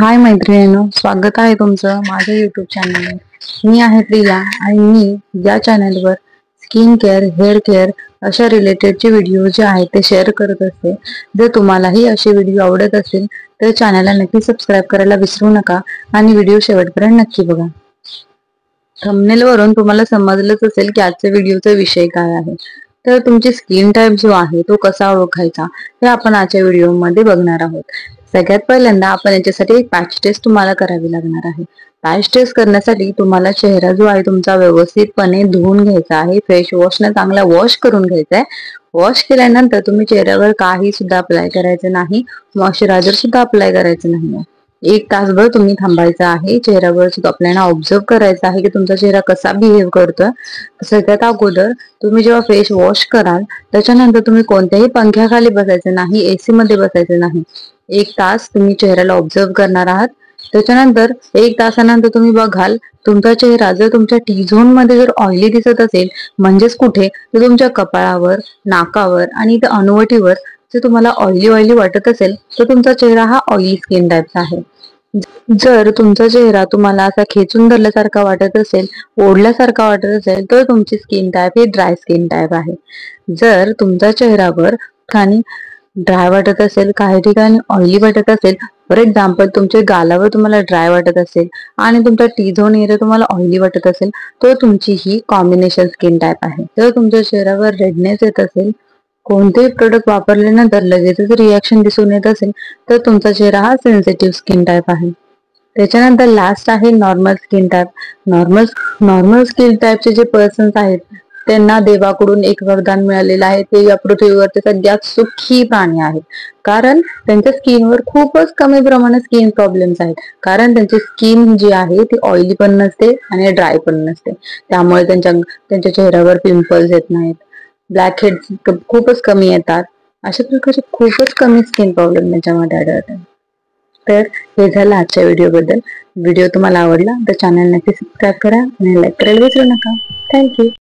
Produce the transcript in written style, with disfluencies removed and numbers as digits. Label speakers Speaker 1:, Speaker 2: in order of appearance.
Speaker 1: हाय मैत्रिणींनो, स्वागत आहे तुमचं माझ्या युट्यूब चॅनलवर। मी आहे प्रिया आणि मी या चॅनलवर स्किन केअर, हेअर केअर अशा रिलेटेडचे व्हिडिओ जे आहेत ते शेअर करत असते। जर तुम्हालाही असे व्हिडिओ आवडत असेल तर चॅनलला नक्की सबस्क्राईब करायला विसरू नका आणि व्हिडिओ शेवटपर्यंत नक्की बघा। थंबनेल वरून तुम्हाला समजलंच असेल की आजच्या व्हिडिओचा विषय काय आहे। तर तुमची स्किन टाइप जो आहे तो कसा ओळखायचा हे आपण आजच्या व्हिडिओमध्ये बघणार आहोत। सगळ्यात पहिल्यांदा आपण याच्यासाठी एक पॅच टेस्ट तुम्हाला करावी लागणार आहे। पॅच टेस्ट करण्यासाठी तुम्हाला चेहरा जो आहे तुमचा व्यवस्थितपणे धुवून घ्यायचा आहे। फेस वॉशने चांगला वॉश करून घ्यायचा आहे। वॉश केल्यानंतर तुम्ही चेहऱ्यावर काही सुद्धा अप्लाय करायचं नाही, मॉइश्चरायझर सुद्धा अप्लाय करायचं नाही। एक तासभर तुम्ही थांबायचं आहे। चेहऱ्यावर सुद्धा आपल्याला ऑब्झर्व करायचं आहे की तुमचा चेहरा कसा बिहेव करतोय। सगळ्यात अगोदर तुम्ही जेव्हा फेस वॉश कराल त्याच्यानंतर तुम्ही कोणत्याही पंख्याखाली बसायचं नाही, एसी मध्ये बसायचं नाही। एक तास तुम्ही चेहऱ्याला ऑब्झर्व करणार आहात। त्याच्यानंतर एक तासानंतर तुम्ही बघाल तुमचा चेहरा जर तुमच्या टी झोन मध्ये जर ऑइली दिसत असेल, म्हणजेच कुठे तर तुमच्या कपाळावर, नाकावर आणि इथे अनुवटीवर जर तुम्हाला ऑइली वाटत असेल तर तुमचा चेहरा हा ऑइली स्किन टाइपचा आहे। जर तुमचा चेहरा तुम्हाला असा खेचून धरल्यासारखा वाटत असेल, ओढल्यासारखा वाटत असेल तर तुमची स्किन टाइप ही ड्राय स्किन टाइप आहे। जर तुमच्या चेहऱ्यावर ठिकाणी ड्राय वाटत असेल, काही ठिकाणी ऑइली वाटत असेल, फॉर एक्झाम्पल तुमच्या गालावर तुम्हाला ड्राय वाटत असेल आणि तुमचा टी झोन एरिया तुम्हाला ऑइली वाटत असेल तर तुमची ही कॉम्बिनेशन स्किन टाइप आहे। जर तुमच्या चेहऱ्यावर रेडनेस येत असेल, कोणतेही प्रोडक्ट वापरल्यानंतर लगेचच रिॲक्शन दिसून येत असेल तर तुमचा चेहरा हा सेन्सिटिव्ह स्किन टाइप आहे। त्याच्यानंतर लास्ट आहे normal skin type. Normal skin टाइपचे जे पर्सन्स आहेत त्यांना देवाकडून एक वरदान मिळालेलं आहे। ते या पृथ्वीवरचे सगळ्यात सुखी प्राणी आहेत, कारण त्यांच्या स्किनवर खूपच कमी प्रमाणात स्किन प्रॉब्लेम्स आहेत। कारण त्यांची स्किन जी आहे ती ऑइली पण नसते आणि ड्राय पण नसते, त्यामुळे त्यांच्या चेहऱ्यावर पिंपल्स येत नाहीत, ब्लॅक हेड्स खूपच कमी येतात। अशा प्रकारचे खूपच कमी स्किन प्रॉब्लेम त्यांच्यामध्ये आढळतात। तर हे झालं आजच्या व्हिडिओ बद्दल। व्हिडिओ तुम्हाला आवडला तर चॅनल नक्की सबस्क्राईब करा आणि लाईक करायला विसरू नका। थँक्यू।